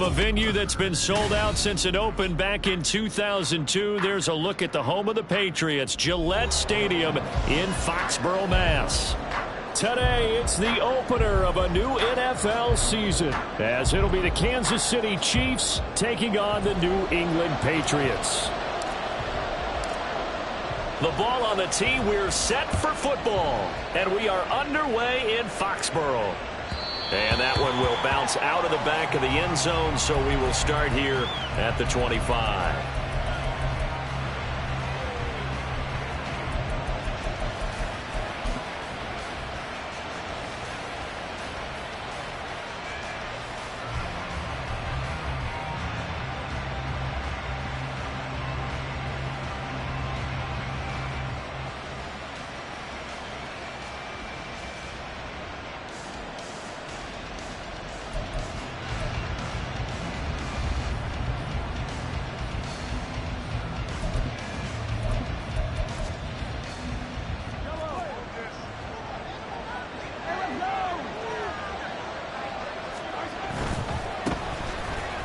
A venue that's been sold out since it opened back in 2002. There's a look at the home of the Patriots, Gillette Stadium in Foxborough, Mass. Today, it's the opener of a new NFL season, as it'll be the Kansas City Chiefs taking on the New England Patriots. The ball on the tee, we're set for football, and we are underway in Foxborough. And that one will bounce out of the back of the end zone, so we will start here at the 25.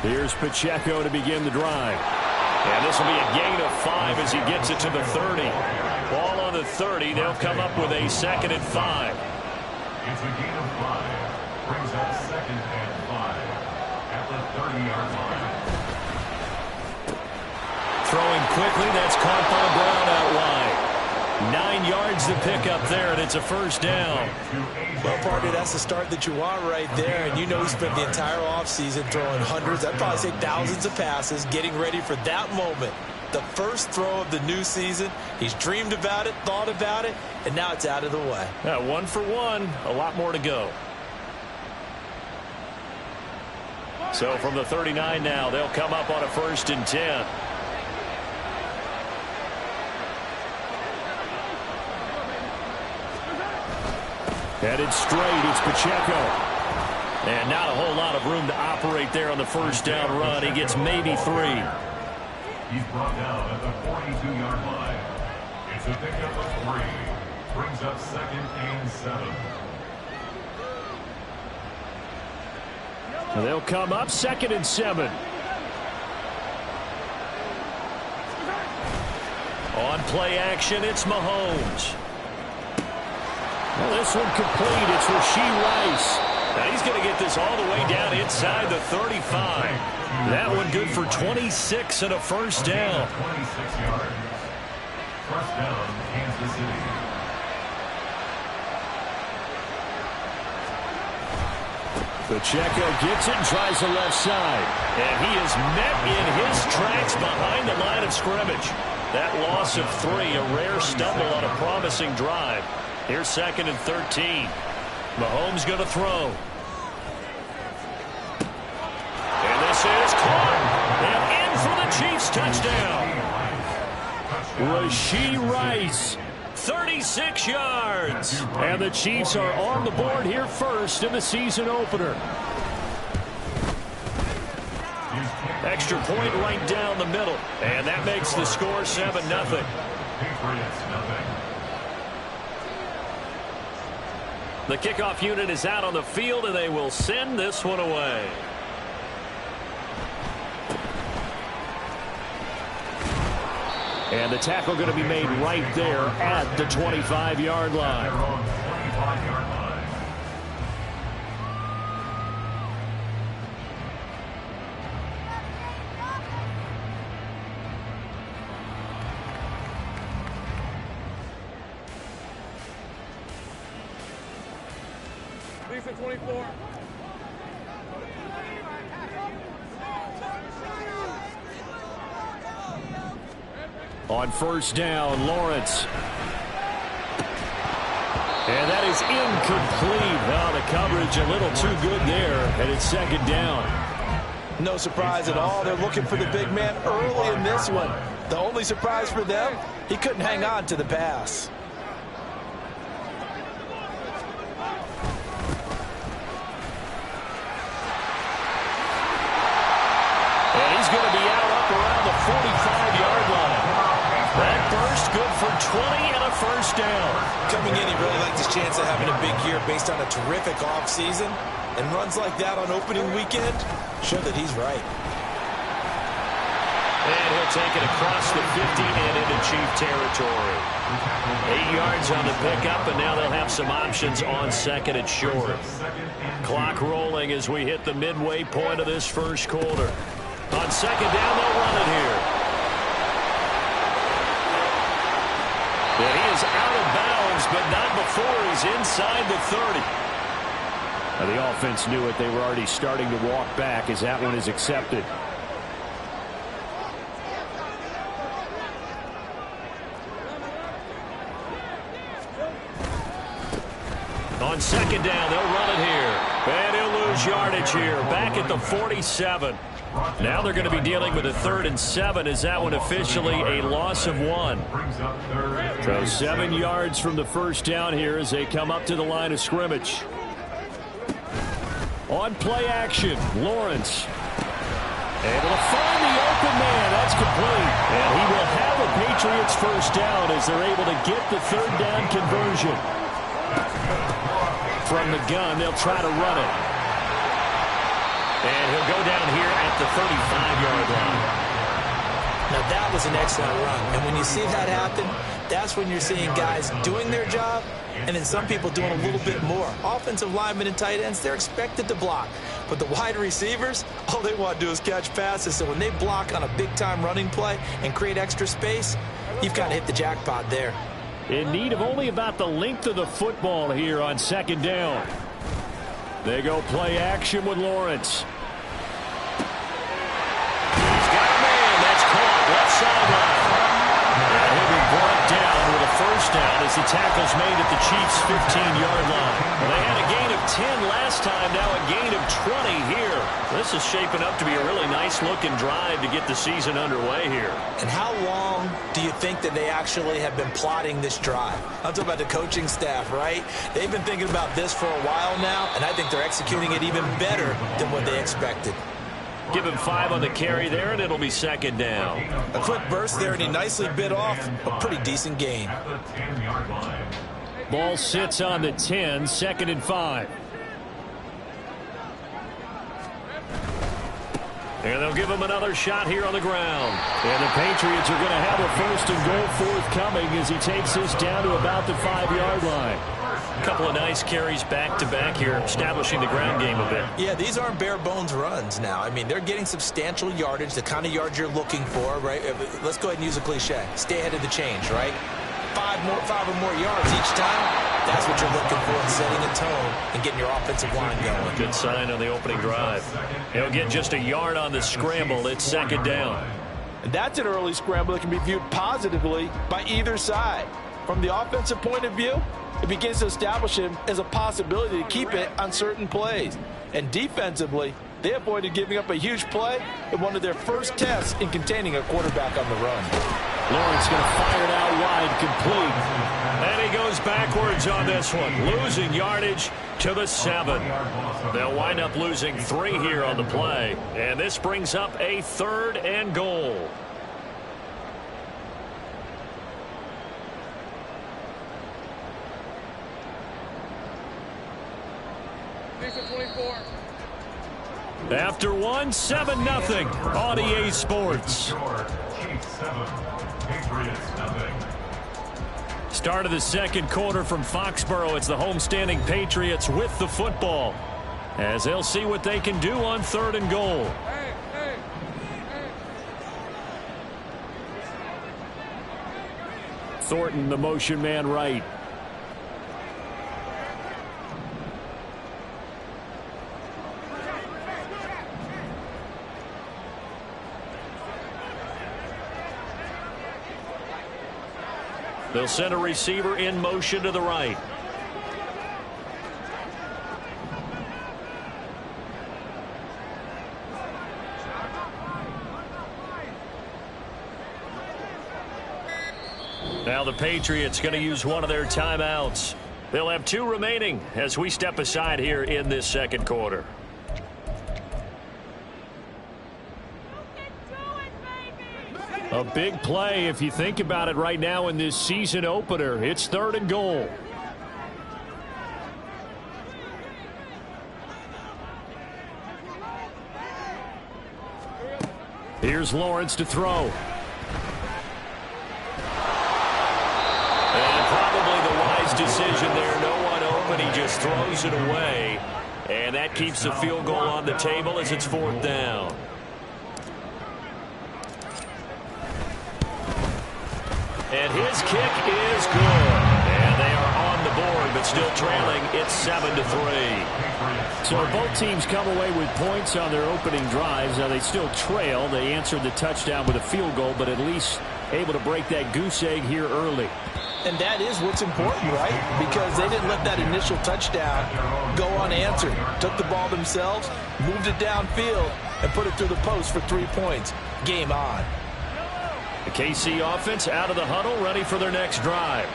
Here's Pacheco to begin the drive. And this will be a gain of 5 as he gets it to the 30. Ball on the 30. They'll come up with a 2nd and 5. It's a gain of 5. Brings up 2nd and 5 at the 30-yard line. Throwing quickly. That's caught by Brown out wide. 9 yards to pick up there, and it's a first down. Well, partner, that's the start that you want right there. And you know he spent the entire offseason throwing hundreds, I'd probably say thousands of passes, getting ready for that moment. The first throw of the new season. He's dreamed about it, thought about it, and now it's out of the way. 1 for 1. A lot more to go. So from the 39 now, they'll come up on a 1st and 10. Headed straight, it's Pacheco. And not a whole lot of room to operate there on the first down run. He gets maybe 3. He's brought down at the 42-yard line. It's a pickup of 3. Brings up 2nd and 7. They'll come up 2nd and 7. On play action, it's Mahomes. Well, this one complete. It's Rashee Rice. Now he's going to get this all the way down inside the 35. That one good for 26 and a first down. 26 yards. First down, Kansas City. Pacheco gets it and tries the left side. And he is met in his tracks behind the line of scrimmage. That loss of 3, a rare stumble on a promising drive. Here's 2nd and 13. Mahomes going to throw. And this is caught. And in for the Chiefs touchdown. Rashee Rice, 36 yards. And the Chiefs are on the board here first in the season opener. Extra point right down the middle. And that makes the score 7-0. Patriots, nothing. The kickoff unit is out on the field, and they will send this one away. And the tackle going to be made right there at the 25-yard line. 25-yard line. Lisa 24. On first down, Lawrence. And that is incomplete. Oh, the coverage a little too good there, and it's 2nd down. No surprise at all. They're looking for the big man early in this one. The only surprise for them, he couldn't hang on to the pass. And he's going to be out up around the 45-yard line. That burst good for 20 and a first down. Coming in, he really liked his chance of having a big year based on a terrific offseason. And runs like that on opening weekend show that he's right. And he'll take it across the 50 and into Chief territory. 8 yards on the pickup, and now they'll have some options on second and short. Clock rolling as we hit the midway point of this first quarter. On second down, they'll run it here. And he is out of bounds, but not before he's inside the 30. Now the offense knew it. They were already starting to walk back as that one is accepted. On second down, they'll run it here. And he'll lose yardage here. Back at the 47. Now they're going to be dealing with a 3rd and 7 as that one officially a loss of 1. So 7 yards from the first down here as they come up to the line of scrimmage. On play action, Lawrence. Able to find the open man. That's complete. And he will have a Patriots first down as they're able to get the 3rd down conversion. From the gun, they'll try to run it. And he'll go down here at the 35-yard line. Now, that was an excellent run. And when you see that happen, that's when you're seeing guys doing their job and then some people doing a little bit more. Offensive linemen and tight ends, they're expected to block. But the wide receivers, all they want to do is catch passes. So when they block on a big-time running play and create extra space, you've kind of hit the jackpot there. In need of only about the length of the football here on second down. They go play action with Lawrence. He's got a man. That's caught. Left sideline. And he'll be brought down with a first down as the tackle's made at the Chiefs' 15-yard line. Well, they had a gain of 10 last time. Now a gain of 20 here. This is shaping up to be a really nice-looking drive to get the season underway here. And how long do you think that they actually have been plotting this drive? I'm talking about the coaching staff, right? They've been thinking about this for a while now, and I think they're executing it even better than what they expected. Give him 5 on the carry there, and it'll be second down. A quick burst there, and he nicely bit off a pretty decent gain. Ball sits on the 10, 2nd and 5. And they'll give him another shot here on the ground. And the Patriots are going to have a 1st and goal forthcoming as he takes this down to about the 5-yard line. A couple of nice carries back-to-back here, establishing the ground game a bit. Yeah, these aren't bare-bones runs now. I mean, they're getting substantial yardage, the kind of yards you're looking for, right? Let's go ahead and use a cliche. Stay ahead of the change, right? 5 or more yards each time. That's what you're looking for in setting a tone and getting your offensive line going. Good sign on the opening drive. He'll get just a yard on the scramble. It's second down. And that's an early scramble that can be viewed positively by either side. From the offensive point of view, it begins to establish him as a possibility to keep it on certain plays. And defensively, they avoided giving up a huge play in one of their first tests in containing a quarterback on the run. Lawrence going to fire it out wide, complete. And he goes backwards on this one, losing yardage to the 7. They'll wind up losing 3 here on the play. And this brings up a 3rd and goal. After 1, 7-0 on EA Sports. Start of the second quarter from Foxborough. It's the homestanding Patriots with the football, as they'll see what they can do on 3rd and goal. Thornton, the motion man right. They'll send a receiver in motion to the right. Now the Patriots going to use one of their timeouts. They'll have 2 remaining as we step aside here in this second quarter. A big play if you think about it right now in this season opener. It's 3rd and goal. Here's Lawrence to throw. And probably the wise decision there. No one open. He just throws it away. And that keeps the field goal on the table as it's 4th down. And his kick is good. And they are on the board, but still trailing. It's 7-3. So both teams come away with points on their opening drives. Now they still trail. They answered the touchdown with a field goal, but at least able to break that goose egg here early. And that is what's important, right? Because they didn't let that initial touchdown go unanswered. Took the ball themselves, moved it downfield, and put it through the post for 3 points. Game on. The KC offense out of the huddle, ready for their next drive.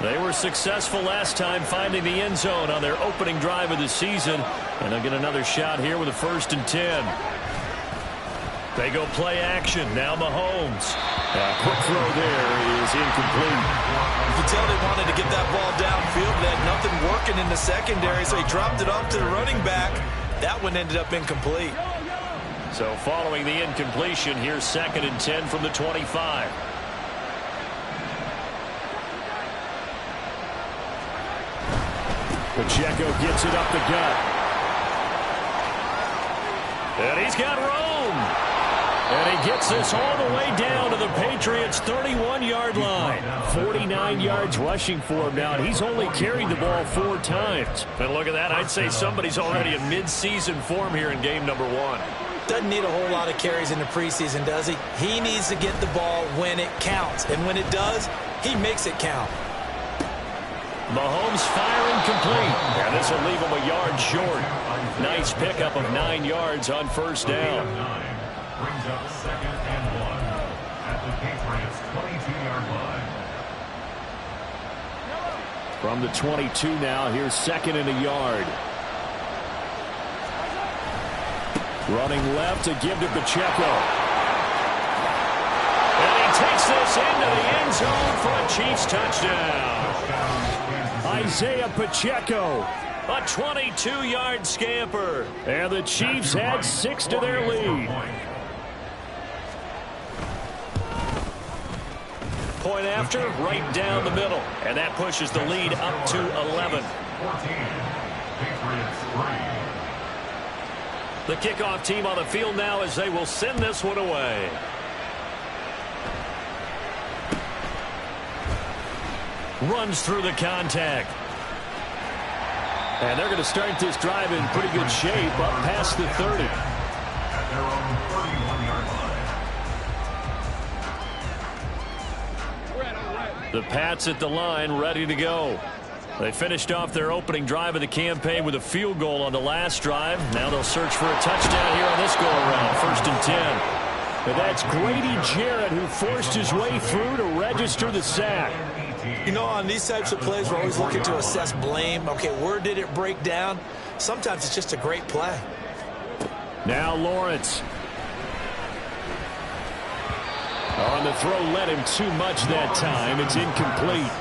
They were successful last time finding the end zone on their opening drive of the season, and they'll get another shot here with a 1st and 10. They go play action. Now Mahomes. Quick throw there is incomplete. You can tell they wanted to get that ball downfield. They had nothing working in the secondary, so he dropped it off to the running back. That one ended up incomplete. So following the incompletion, here's 2nd and 10 from the 25. Pacheco gets it up the gut. And he's got room. And he gets this all the way down to the Patriots' 31-yard line. 49 yards rushing for him now, and he's only carried the ball 4 times. And look at that. I'd say somebody's already in mid-season form here in game number 1. Doesn't need a whole lot of carries in the preseason, does he? He needs to get the ball when it counts. And when it does, he makes it count. Mahomes firing complete. And this will leave him a yard short. Nice pickup of 9 yards on 1st down. Brings up 2nd and 1 at the Patriots' 22-yard line. From the 22 now, here's 2nd and a yard. Running left to give to Pacheco. And he takes this into the end zone for a Chiefs touchdown. Isaiah Pacheco, a 22-yard scamper. And the Chiefs add 6 to their lead. Point after, right down the middle. And that pushes the lead up to 11. 14, Patriots 3. The kickoff team on the field now as they will send this one away. Runs through the contact. And they're going to start this drive in pretty good shape up past the 30. At their own 31-yard line. The Pats at the line, ready to go. They finished off their opening drive of the campaign with a field goal on the last drive. Now they'll search for a touchdown here on this go-around, 1st and 10. And that's Grady Jarrett who forced his way through to register the sack. You know, on these types of plays, we're always looking to assess blame. Okay, where did it break down? Sometimes it's just a great play. Now Lawrence. On the throw, led him too much that time. It's incomplete.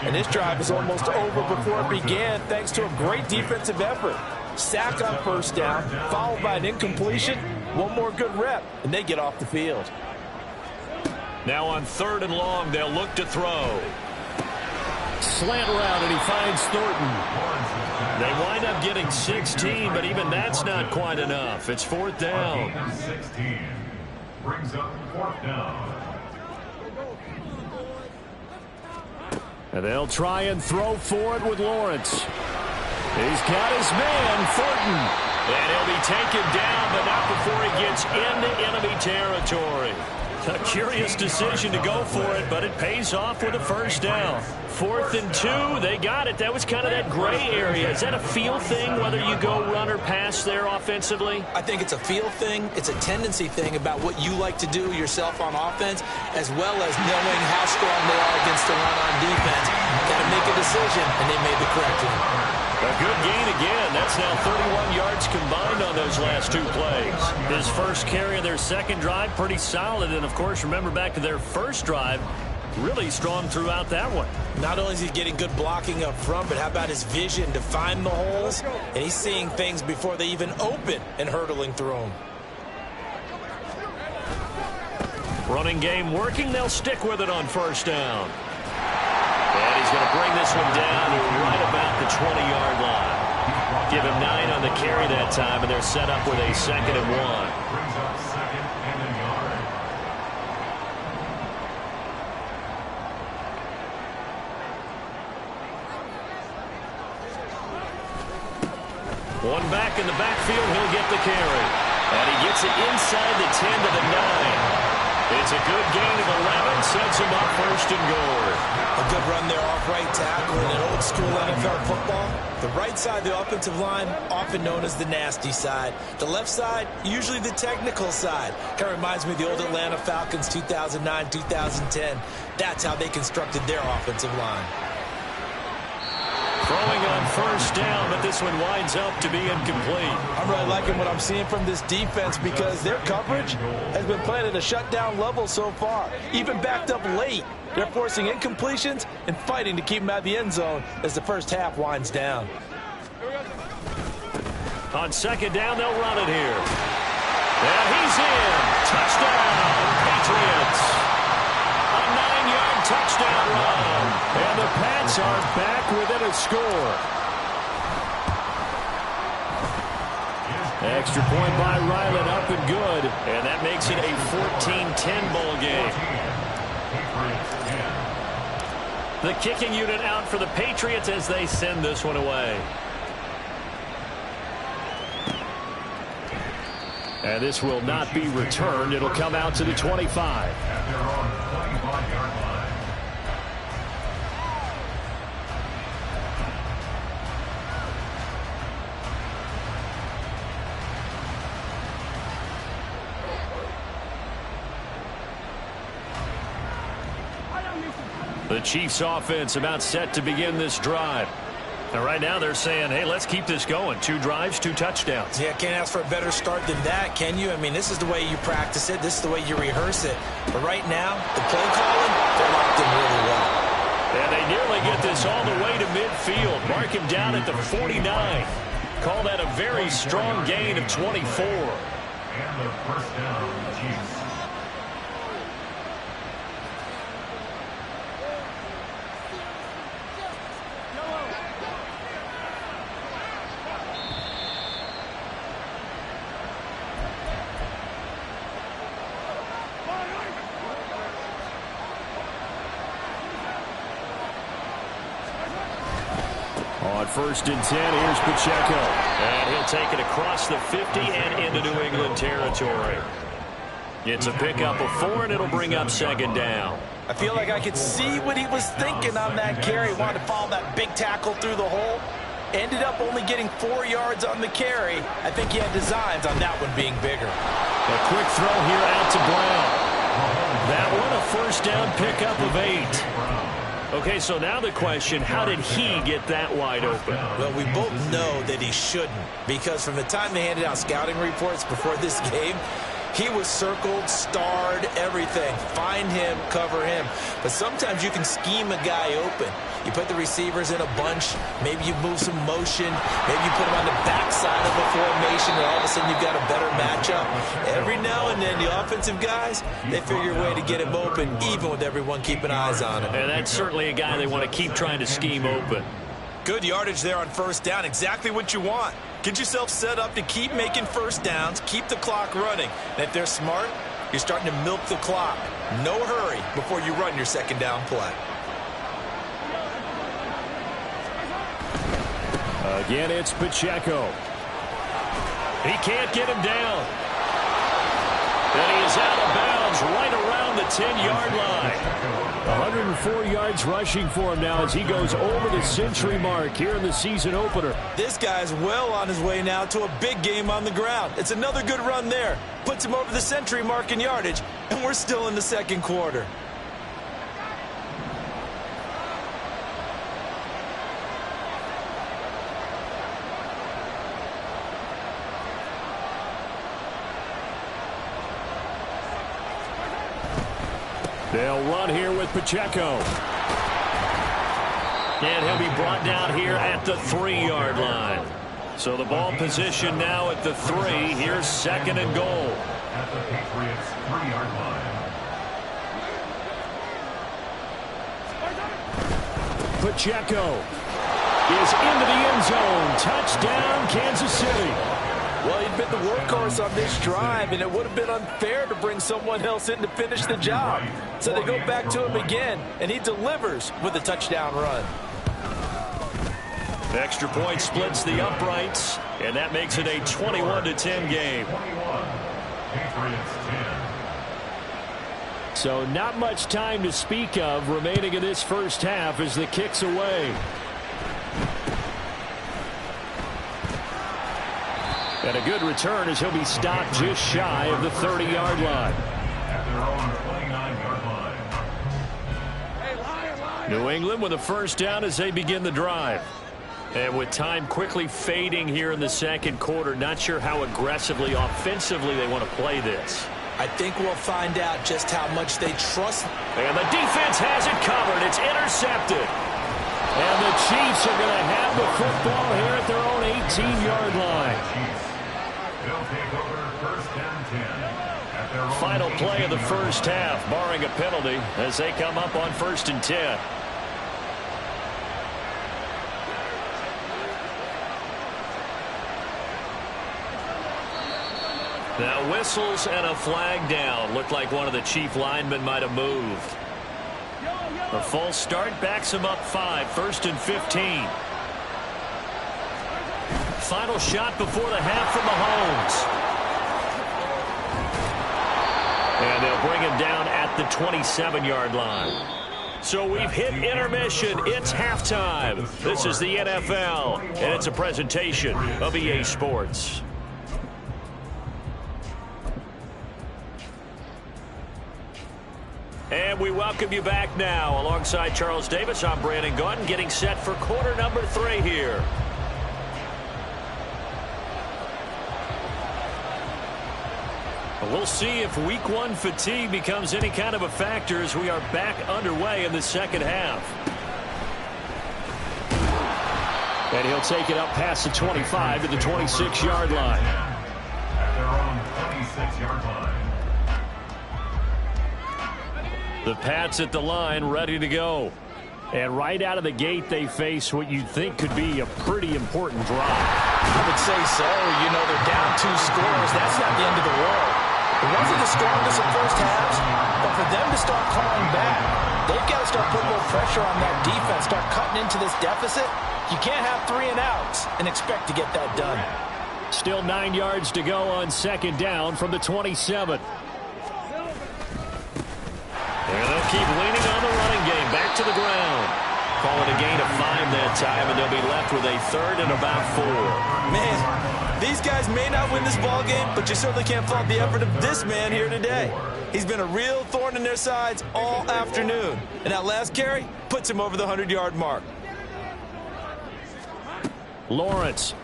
And this drive is almost over before it began thanks to a great defensive effort. Sack on 1st down, followed by an incompletion. One more good rep, and they get off the field. Now on 3rd and long, they'll look to throw. Slant route, and he finds Thornton. They wind up getting 16, but even that's not quite enough. It's 4th down. 16 brings up 4th down. And they'll try and throw for it with Lawrence. He's got his man, Thornton. And he'll be taken down, but not before he gets into enemy territory. A curious decision to go for it, but it pays off with a 1st down. 4th and 2, they got it. That was kind of that gray area. Is that a feel thing, whether you go run or pass there offensively? I think it's a feel thing. It's a tendency thing about what you like to do yourself on offense, as well as knowing how strong they are against the run on defense. Got to make a decision, and they made the correct one. A good gain again. That's now 31 yards combined on those last 2 plays. His first carry of their 2nd drive, pretty solid. And, of course, remember back to their 1st drive, really strong throughout that one. Not only is he getting good blocking up front, but how about his vision to find the holes? And he's seeing things before they even open and hurtling through them. Running game working. They'll stick with it on first down. And he's going to bring this one down to right about the 20-yard line. Give him 9 on the carry that time, and they're set up with a 2nd and 1. Brings up 2nd and a yard. One back in the backfield. He'll get the carry. And he gets it inside the 10 to the 9. It's a good gain of 11. Sets him up 1st and goal. A good run there off right tackle in an old-school NFL football. The right side of the offensive line, often known as the nasty side. The left side, usually the technical side. Kind of reminds me of the old Atlanta Falcons 2009, 2010. That's how they constructed their offensive line. Throwing on first down, but this one winds up to be incomplete. I'm really liking what I'm seeing from this defense because their coverage has been playing at a shutdown level so far. Even backed up late, they're forcing incompletions and fighting to keep them out of the end zone as the first half winds down. On 2nd down, they'll run it here. And he's in. Touchdown, Patriots. A 9-yard touchdown run. And the Pats are back within a score. Extra point by Ryland, up and good. And that makes it a 14-10 ball game. The kicking unit out for the Patriots as they send this one away. And this will not be returned. It'll come out to the 25. At their own 25-yard line. The Chiefs offense about set to begin this drive. And right now they're saying, hey, let's keep this going. 2 drives, 2 touchdowns. Yeah, can't ask for a better start than that, can you? I mean, this is the way you practice it. This is the way you rehearse it. But right now, the play calling, they're locked in really well. And they nearly get this all the way to midfield. Mark him down at the 49. Call that a very strong gain of 24. And the first down, Chiefs. On 1st and 10, here's Pacheco. And he'll take it across the 50 and into New England territory. It's a pickup of 4, and it'll bring up 2nd down. I feel like I could see what he was thinking on that carry. Wanted to follow that big tackle through the hole. Ended up only getting 4 yards on the carry. I think he had designs on that one being bigger. A quick throw here out to Brown. That one a 1st down pickup of 8. Okay, so now the question, how did he get that wide open? Well, we both know that he shouldn't, because from the time they handed out scouting reports before this game, he was circled, starred, everything. Find him, cover him. But sometimes you can scheme a guy open. You put the receivers in a bunch. Maybe you move some motion. Maybe you put them on the backside of a formation, and all of a sudden you've got a better matchup. Every now and then, the offensive guys, they figure a way to get him open, even with everyone keeping eyes on him. And that's certainly a guy they want to keep trying to scheme open. Good yardage there on 1st down. Exactly what you want. Get yourself set up to keep making 1st downs, keep the clock running. And if they're smart, you're starting to milk the clock. No hurry before you run your 2nd down play. Again, it's Pacheco. He can't get him down. And he is out of bounds right around the 10-yard line. 104 yards rushing for him now as he goes over the century mark here in the season opener. This guy's well on his way now to a big game on the ground. It's another good run there. Puts him over the century mark in yardage, and we're still in the 2nd quarter. They'll run here with Pacheco. And he'll be brought down here at the 3-yard line. So the ball position now at the 3. Here's 2nd and goal. At the Patriots' 3-yard line. Pacheco is into the end zone. Touchdown, Kansas City. Well, he'd been the workhorse on this drive, and it would have been unfair to bring someone else in to finish the job. So they go back to him again, and he delivers with a touchdown run. The extra point splits the uprights, and that makes it a 21-10 game. 21. Patriots 10. So not much time to speak of remaining in this first half as the kick's away. And a good return as he'll be stopped just shy of the 30-yard line. At their own 29-yard line. New England with a first down as they begin the drive. And with time quickly fading here in the second quarter, not sure how aggressively, offensively they want to play this. I think we'll find out just how much they trust. And the defense has it covered. It's intercepted. And the Chiefs are going to have the football here at their own 18-yard line. They'll take over first and 10. At their own Final play of the first half, barring a penalty, as they come up on 1st and 10. Now whistles and a flag down. Looked like one of the Chief linemen might have moved. A false start backs him up 5, 1st and 15. Final shot before the half from Mahomes. And they'll bring him down at the 27-yard line. So we've hit intermission. It's halftime. This is the NFL, and it's a presentation of EA Sports. And we welcome you back now. Alongside Charles Davis, I'm Brandon Gaudin, getting set for quarter number 3 here. We'll see if week 1 fatigue becomes any kind of a factor as we are back underway in the second half. And he'll take it up past the 25 to the 26-yard line. At their own 26-yard line. The Pats at the line, ready to go. And right out of the gate, they face what you'd think could be a pretty important drive. I would say so. You know, they're down 2 scores. That's not the end of the world. It wasn't the strongest of first halves, but for them to start clawing back, they've got to start putting more pressure on that defense, start cutting into this deficit. You can't have 3 and outs and expect to get that done. Still 9 yards to go on second down from the 27. And they'll keep leaning on the running game. Back to the ground. Call it a gain of 5 that time, and they'll be left with a 3rd and about 4. Man, these guys may not win this ball game, but you certainly can't fault the effort of this man here today. He's been a real thorn in their sides all afternoon. And that last carry puts him over the 100-yard mark. Lawrence.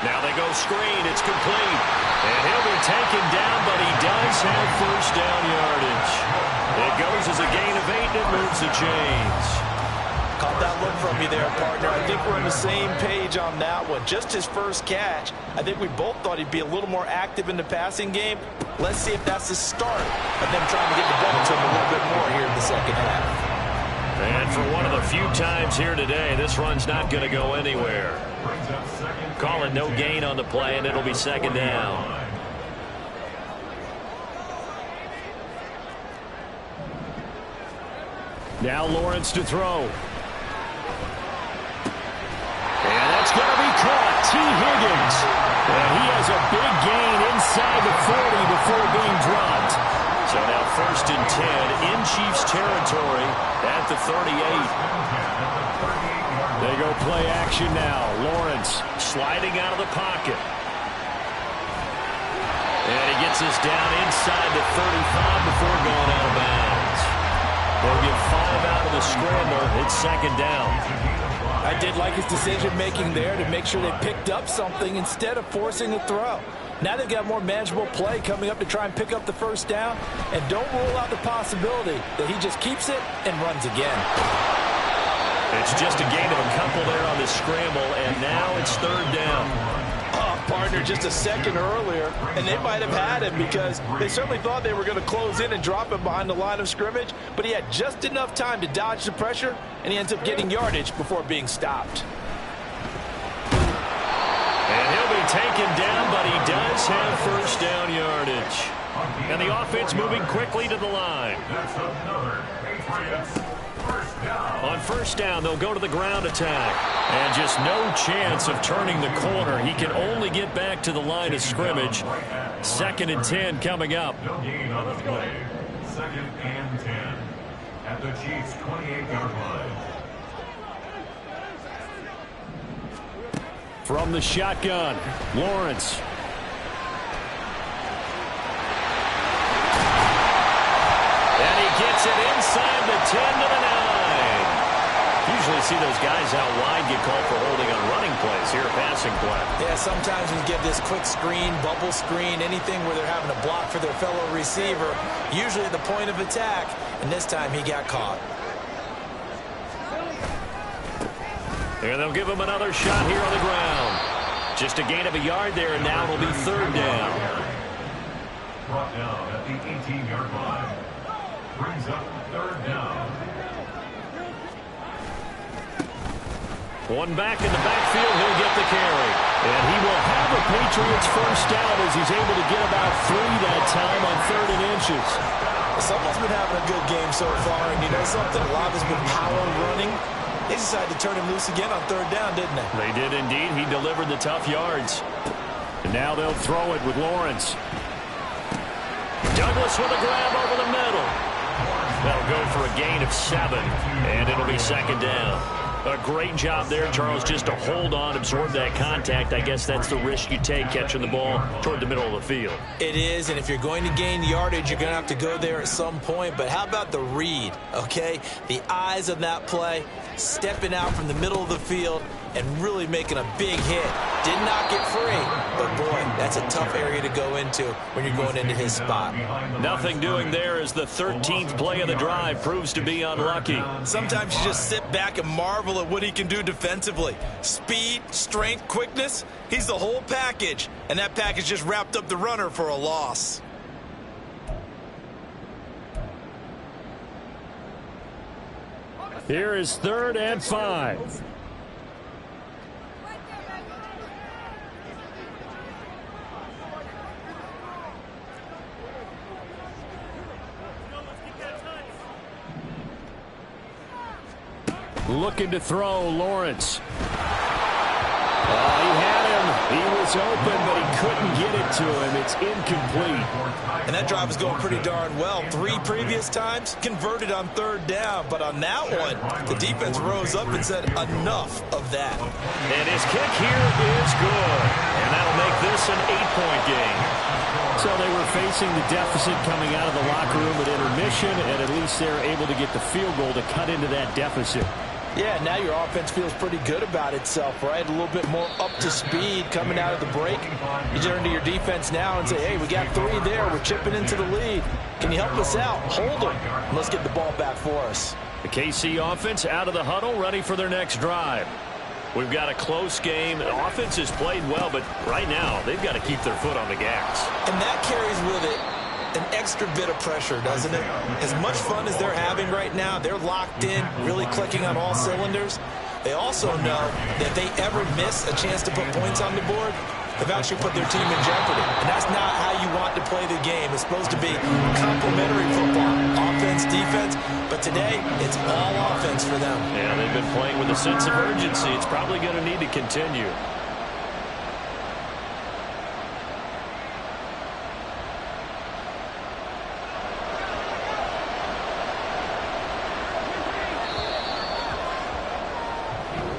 Now they go screen. It's complete. And he'll be taken down, but he does have first down yardage. It goes as a gain of 8, and it moves the chains. Caught that look from you there, partner. I think we're on the same page on that one. Just his first catch. I think we both thought he'd be a little more active in the passing game. Let's see if that's the start of them trying to get the ball to him a little bit more here in the second half. And for one of the few times here today, this run's not going to go anywhere. Call it no gain on the play, and it'll be second down. Now Lawrence to throw. And that's going to be caught. T. Higgins. And he has a big gain inside the 40 before being dropped. So now 1st and 10 in Chiefs territory at the 38. They go play action now. Lawrence sliding out of the pocket. And he gets us down inside the 35 before going out of bounds. They'll give 5 out of the scramble. It's second down. I did like his decision-making there to make sure they picked up something instead of forcing the throw. Now they've got more manageable play coming up to try and pick up the first down. And don't rule out the possibility that he just keeps it and runs again. It's just a gain of a couple there on the scramble, and now it's 3rd down. Oh, partner, Gardner just a second earlier, and they might have had him because they certainly thought they were going to close in and drop him behind the line of scrimmage, but he had just enough time to dodge the pressure, and he ends up getting yardage before being stopped. And he'll be taken down, but he does have first down yardage. And the offense moving quickly to the line. That's another Patriots first down. On first down, they'll go to the ground attack. And just no chance of turning the corner. He can only get back to the line of scrimmage. 2nd and 10 coming up. No gain on the play. 2nd and 10 at the Chiefs' 28-yard line. From the shotgun, Lawrence. And he gets it inside the 10 to the 9. Usually see those guys out wide get called for holding on running plays. Here, a passing play. Yeah, sometimes we get this quick screen, bubble screen, anything where they're having to block for their fellow receiver, usually at the point of attack, and this time he got caught. And they'll give him another shot here on the ground. Just a gain of a yard there, and now it'll be 3rd down. Brought down at the 18-yard line. Brings up 3rd down. One back in the backfield, he'll get the carry. And he will have a Patriots first down as he's able to get about 3 that time on 3rd and inches. Someone's been having a good game so far, and you know something? A lot has been power running. They decided to turn him loose again on 3rd down, didn't they? They did indeed. He delivered the tough yards. And now they'll throw it with Lawrence. Douglas with a grab over the middle. That'll go for a gain of 7, and it'll be 2nd down. A great job there, Charles, just to hold on, absorb that contact. I guess that's the risk you take catching the ball toward the middle of the field. It is, and if you're going to gain yardage, you're going to have to go there at some point. But how about the read, okay? The eyes of that play, stepping out from the middle of the field and really making a big hit. Did not get free, but boy, that's a tough area to go into when you're going into his spot. Nothing doing there as the 13th play of the drive proves to be unlucky. Sometimes you just sit back and marvel at what he can do defensively. Speed, strength, quickness, he's the whole package, and that package just wrapped up the runner for a loss. Here is 3rd and 5. Looking to throw, Lawrence. He had him. He was open, but he couldn't get it to him. It's incomplete. And that drive was going pretty darn well. 3 previous times, converted on 3rd down. But on that one, the defense rose up and said, enough of that. And his kick here is good. And that'll make this an 8-point game. So they were facing the deficit coming out of the locker room at intermission, and at least they're able to get the field goal to cut into that deficit. Yeah, now your offense feels pretty good about itself, right? A little bit more up to speed coming out of the break. You turn to your defense now and say, hey, we got 3 there. We're chipping into the lead. Can you help us out? Hold them. Let's get the ball back for us. The KC offense out of the huddle, ready for their next drive. We've got a close game. The offense has played well, but right now they've got to keep their foot on the gas. And that carries with it an extra bit of pressure, doesn't it? As much fun as they're having right now, they're locked in, really clicking on all cylinders. They also know that if they ever miss a chance to put points on the board, they've actually put their team in jeopardy. And that's not how you want to play the game. It's supposed to be complementary football, offense, defense. But today, it's all offense for them. Yeah, they've been playing with a sense of urgency. It's probably going to need to continue.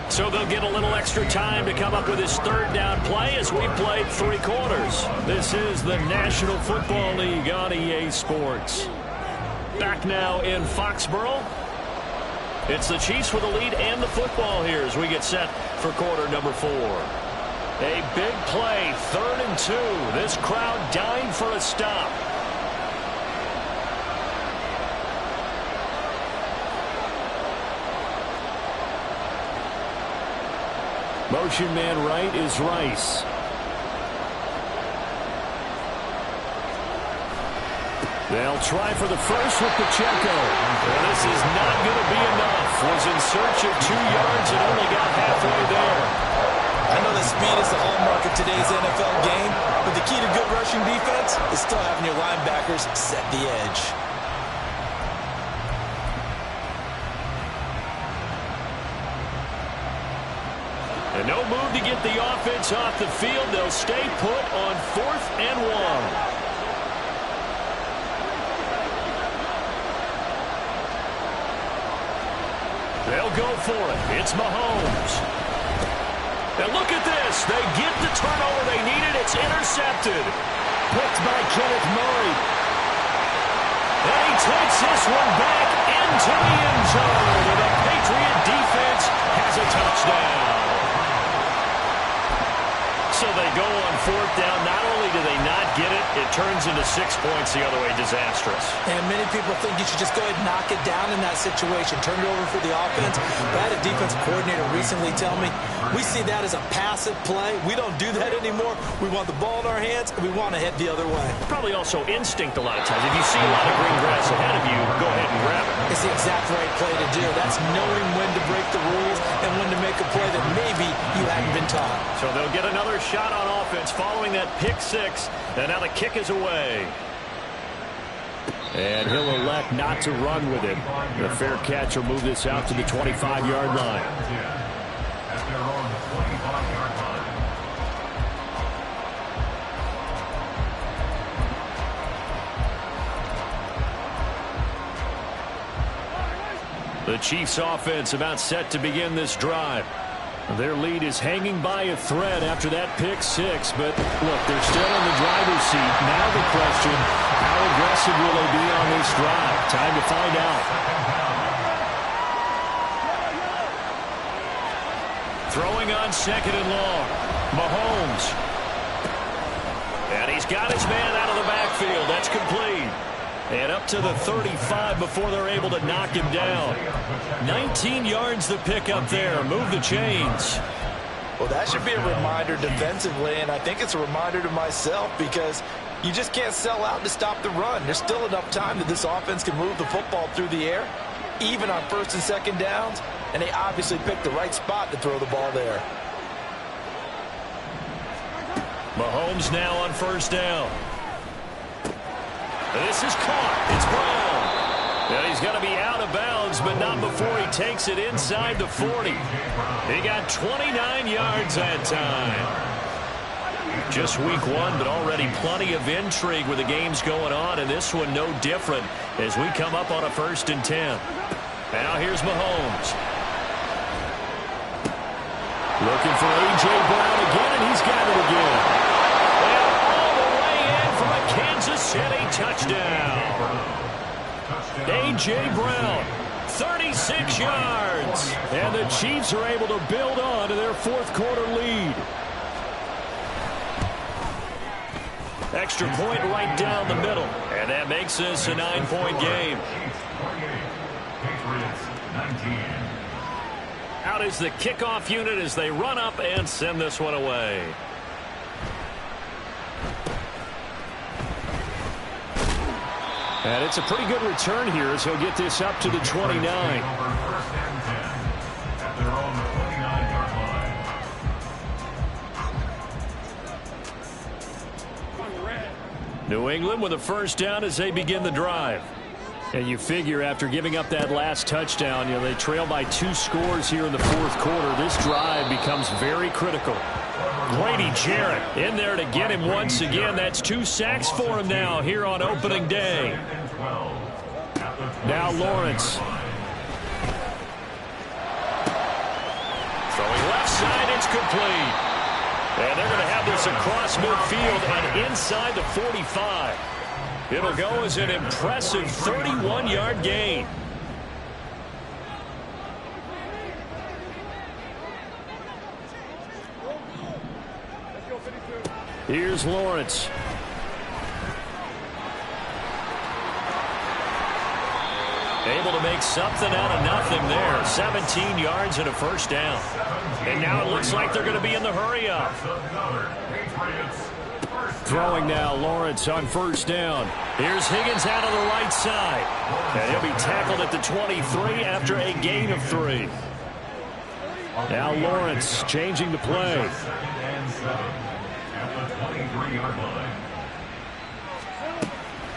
So they'll get a little extra time to come up with his 3rd down play as we played 3 quarters. This is the National Football League on EA Sports. Back now in Foxborough. It's the Chiefs with the lead and the football here as we get set for quarter number 4. A big play, 3rd and 2. This crowd dying for a stop. Motion man right is Rice. They'll try for the first with Pacheco. Well, this is not going to be enough. Was in search of 2 yards and only got halfway there. I know that speed is the hallmark of today's NFL game, but the key to good rushing defense is still having your linebackers set the edge. And no move to get the offense off the field. They'll stay put on 4th and 1. They'll go for it. It's Mahomes. And look at this. They get the turnover they needed. It's intercepted. Picked by Kenneth Murray. And he takes this one back into the end zone. And the Patriot defense has a touchdown. So they go on 4th down. Not only do they not get it, it turns into 6 points the other way. Disastrous. And many people think you should just go ahead and knock it down in that situation. Turn it over for the offense. But I had a defensive coordinator recently tell me, we see that as a passive play. We don't do that anymore. We want the ball in our hands, and we want to head the other way. Probably also instinct a lot of times. If you see a lot of green grass ahead of you, go ahead and grab it. It's the exact right play to do. That's knowing when to break the rules and when to make a play that maybe you hadn't been taught. So they'll get another shot on offense following that pick 6. And now the kick is away. And he'll elect not to run with it. The fair catch will move this out to the 25-yard line. At their own 25-yard line. The Chiefs offense about set to begin this drive. Their lead is hanging by a thread after that pick 6. But look, they're still in the driver's seat. Now the question, how aggressive will they be on this drive? Time to find out. Throwing on 2nd and long. Mahomes. And he's got his man out of the backfield. That's complete. And up to the 35 before they're able to knock him down. 19 yards the pick up there. Move the chains. Well, that should be a reminder defensively, and I think it's a reminder to myself because you just can't sell out to stop the run. There's still enough time that this offense can move the football through the air, even on 1st and 2nd downs, and they obviously picked the right spot to throw the ball there. Mahomes now on 1st down. This is caught. It's Brown. And he's going to be out of bounds, but not before he takes it inside the 40. He got 29 yards that time. Just week 1, but already plenty of intrigue with the games going on, and this one no different as we come up on a 1st and 10. Now here's Mahomes. Looking for A.J. Brown again, and he's got it again. And all the way in for a Kansas City touchdown. A.J. Brown, 36 yards. And the Chiefs are able to build on to their 4th quarter lead. Extra point right down the middle. And that makes this a 9-point game. Out is the kickoff unit as they run up and send this one away. And it's a pretty good return here as he'll get this up to the 29. New England with a 1st down as they begin the drive. And you figure after giving up that last touchdown, they trail by 2 scores here in the 4th quarter. This drive becomes very critical. Grady Jarrett in there to get him once again. That's 2 sacks for him now here on opening day. Now Lawrence. Throwing left side, it's complete. And they're going to have this across midfield and inside the 45. It'll go as an impressive 31-yard gain. Here's Lawrence. Able to make something out of nothing there. 17 yards and a 1st down. And now it looks like they're going to be in the hurry-up. Throwing now, Lawrence on first down. Here's Higgins out on the right side. And he'll be tackled at the 23 after a gain of 3. Now Lawrence changing the play. Second and 7 at the 23-yard line.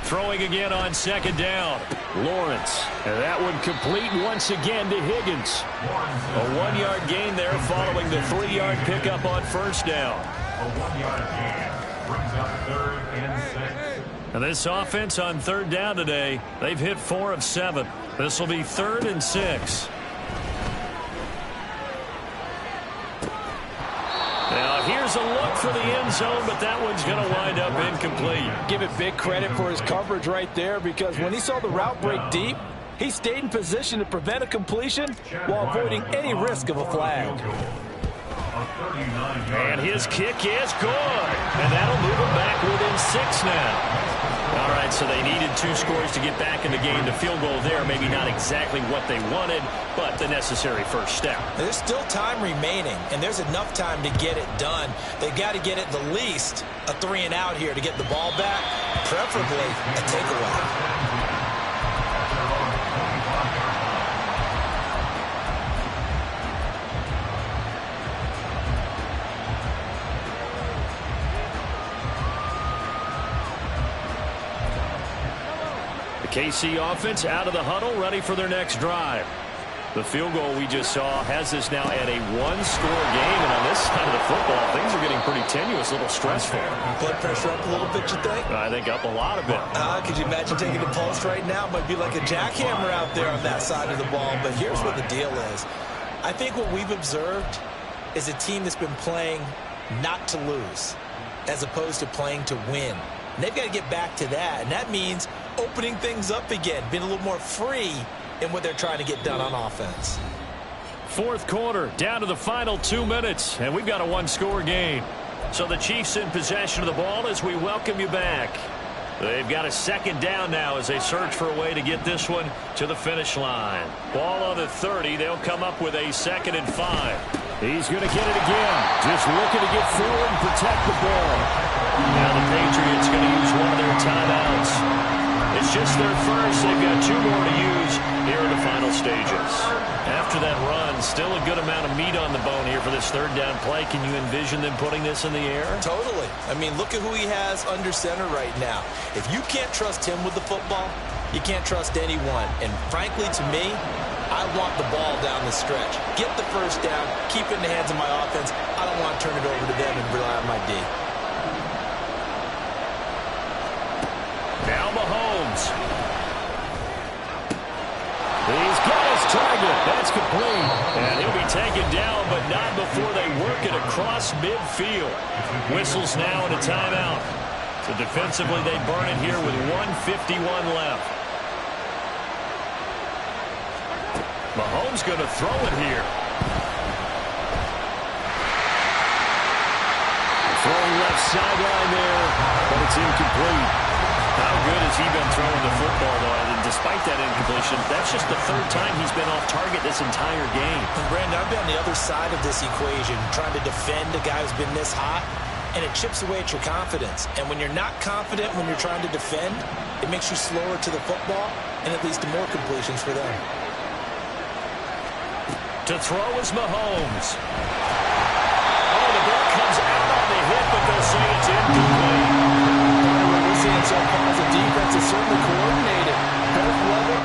Throwing again on second down. Lawrence. And that one complete once again to Higgins. A 1-yard gain there following the 3-yard pickup on first down. A 1-yard gain brings up 3rd and 6. And this offense on third down today, they've hit 4 of 7. This will be 3rd and 6. Now here's a look for the end zone, but that one's going to wind up incomplete. Give it big credit for his coverage right there, because when he saw the route break deep, he stayed in position to prevent a completion while avoiding any risk of a flag. And his kick is good. And that'll move him back within 6 now. All right, so they needed 2 scores to get back in the game. The field goal there, maybe not exactly what they wanted, but the necessary first step. There's still time remaining, and there's enough time to get it done. They've got to get at the least a 3 and out here to get the ball back, preferably a takeaway. KC offense out of the huddle, ready for their next drive. The field goal we just saw has this now at a 1-score game, and on this side of the football, things are getting pretty tenuous, a little stressful. Blood pressure up a little bit, you think? I think up a lot of it. Could you imagine taking the pulse right now? Might be like a jackhammer out there on that side of the ball, but here's what the deal is. I think what we've observed is a team that's been playing not to lose as opposed to playing to win. And they've got to get back to that, and that means opening things up again, being a little more free in what they're trying to get done on offense. 4th quarter, down to the final 2 minutes, and we've got a 1-score game. So the Chiefs in possession of the ball as we welcome you back. They've got a 2nd down now as they search for a way to get this one to the finish line. Ball on the 30. They'll come up with a 2nd and 5. He's going to get it again. Just looking to get forward and protect the ball. Now the Patriots going to use one of their timeouts. It's just their first. They've got 2 more to use here in the final stages. After that run, still a good amount of meat on the bone here for this 3rd down play. Can you envision them putting this in the air? Totally. I mean, look at who he has under center right now. If you can't trust him with the football, you can't trust anyone. And frankly, to me, I want the ball down the stretch. Get the first down, keep it in the hands of my offense. I don't want to turn it over to them and rely on my D. Now Mahomes. He's got his target. That's complete. And he'll be taken down, but not before they work it across midfield. Whistles now and a timeout. So defensively, they burn it here with 1:51 left. Mahomes going to throw it here. Throwing left sideline there, but it's incomplete. How good has he been throwing the football, though? And despite that incompletion, that's just the 3rd time he's been off target this entire game. And Brandon, I've been on the other side of this equation, trying to defend a guy who's been this hot, and it chips away at your confidence. And when you're not confident when you're trying to defend, it makes you slower to the football, and it leads to more completions for them. To throw is Mahomes. Oh, the ball comes out on the hit, but they'll say it's incomplete. What we're seeing so far as the defense is certainly coordinated. Both level.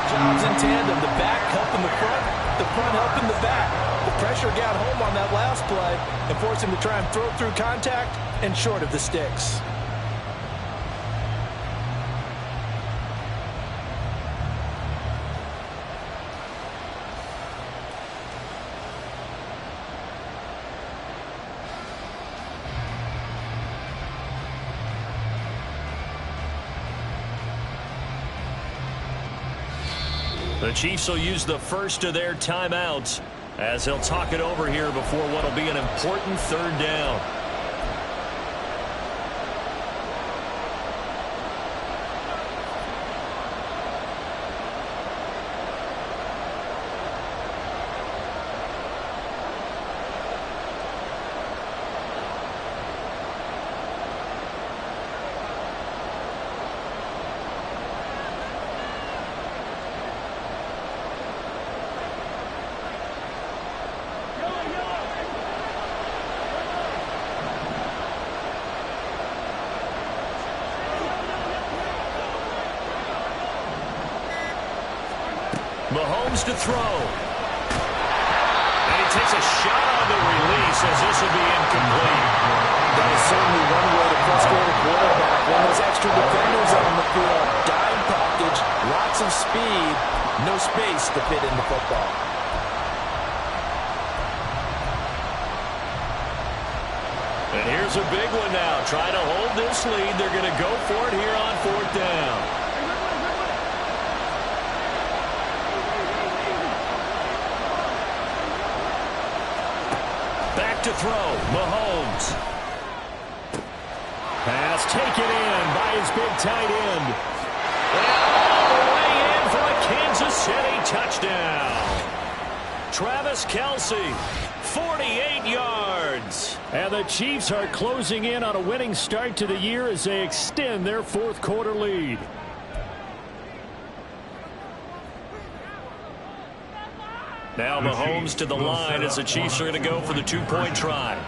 Jobs in tandem, the back helping the front helping the back. The pressure got home on that last play and forced him to try and throw through contact and short of the sticks. The Chiefs will use the first of their timeouts as they'll talk it over here before what will be an important third down. Mahomes to throw. And he takes a shot on the release as this will be incomplete. That is certainly one way to frustrate a quarterback. When those extra defenders are on the field, dime package, lots of speed, no space to fit in the football. And here's a big one now. Try to hold this lead. They're going to go for it here on fourth down. Back to throw. Mahomes. Pass taken in by his big tight end. And all the way in for a Kansas City touchdown. Travis Kelce, 48 yards. And the Chiefs are closing in on a winning start to the year as they extend their fourth quarter lead. Now Mahomes to the line as the Chiefs are going to go for the two-point try.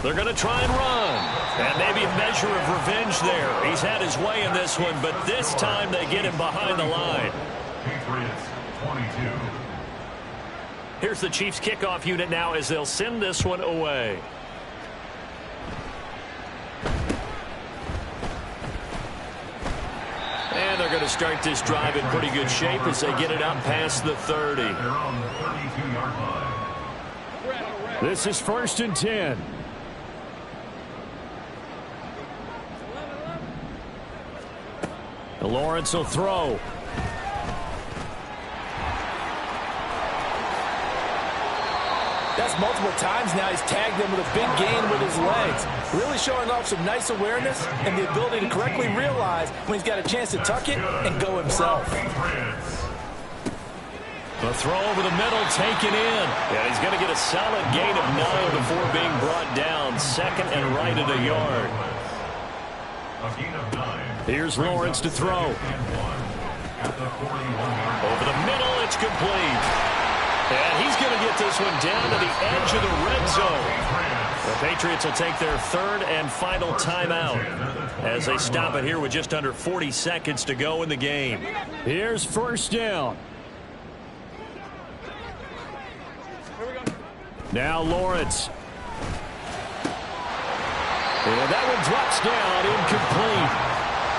They're going to try and run. And maybe a measure of revenge there. He's had his way in this one, but this time they get him behind the line. Patriots 22. Here's the Chiefs kickoff unit now as they'll send this one away. And they're going to start this drive in pretty good shape as they get it out past the 30. They're on the 32-yard line. This is 1st and 10. Lawrence will throw. That's multiple times now he's tagged them with a big gain with his legs. Really showing off some nice awareness and the ability to correctly realize when he's got a chance to tuck it and go himself. The throw over the middle taken in. Yeah, he's going to get a solid gain of 9 before being brought down. Second and right at a yard. A gain of 9. Here's Lawrence to throw. Over the middle, it's complete. And he's going to get this one down to the edge of the red zone. The Patriots will take their third and final timeout as they stop it here with just under 40 seconds to go in the game. Here's 1st down. Now Lawrence. And that one drops down, incomplete.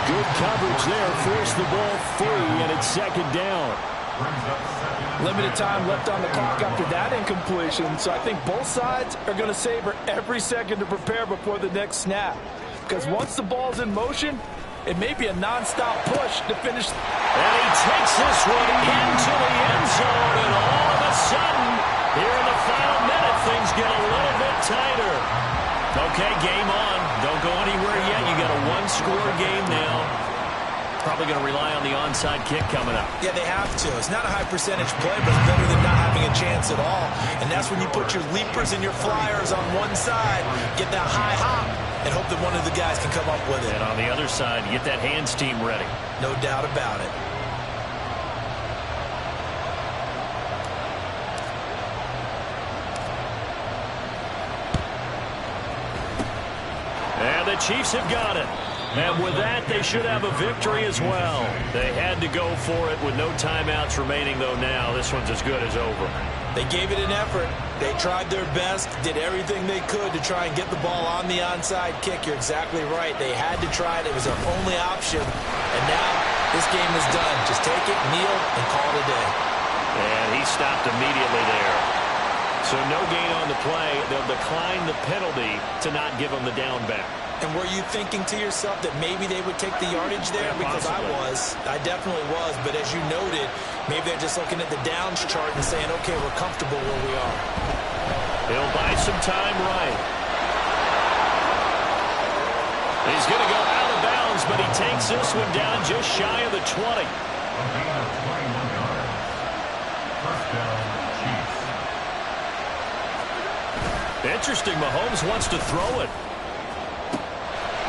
Good coverage there, forced the ball free, and it's 2nd down. Limited time left on the clock after that incompletion, so I think both sides are going to savor every second to prepare before the next snap. Because once the ball's in motion, it may be a non-stop push to finish. And he takes this one into the end zone, and all of a sudden, here in the final minute, things get a little bit tighter. Okay, game on. Don't go anywhere yet. You got a one-score game now. Probably going to rely on the onside kick coming up. Yeah, they have to. It's not a high percentage play, but it's better than not having a chance at all. And that's when you put your leapers and your flyers on one side, get that high hop, and hope that one of the guys can come up with it. And on the other side, get that hands team ready. No doubt about it. And the Chiefs have got it. And with that, they should have a victory as well. They had to go for it with no timeouts remaining, though now this one's as good as over. They gave it an effort. They tried their best, did everything they could to try and get the ball on the onside kick. You're exactly right. They had to try it. It was their only option. And now this game is done. Just take it, kneel, and call it a day. And he stopped immediately there. So no gain on the play. They'll decline the penalty to not give him the down back. And were you thinking to yourself that maybe they would take the yardage there? Because I definitely was. But as you noted, maybe they're just looking at the downs chart and saying, okay, we're comfortable where we are. He'll buy some time right. He's going to go out of bounds, but he takes this one down just shy of the 20. A gain of 21 yards. First down, Chiefs. Interesting, Mahomes wants to throw it.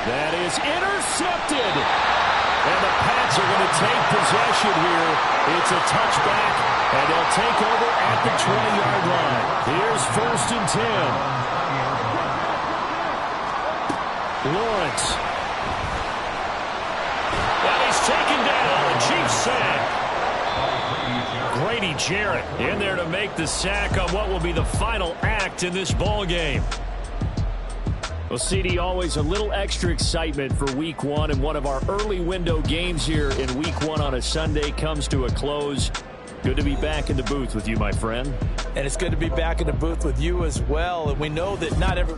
That is intercepted. And the Pats are going to take possession here. It's a touchback, and they'll take over at the 20-yard line. Here's 1st and 10. Lawrence. And he's taken down. The Chiefs sack. Grady Jarrett in there to make the sack on what will be the final act in this ball game. Well, CD, always a little extra excitement for Week 1, and one of our early window games here in Week 1 on a Sunday comes to a close. Good to be back in the booth with you, my friend. And it's good to be back in the booth with you as well. And we know that not every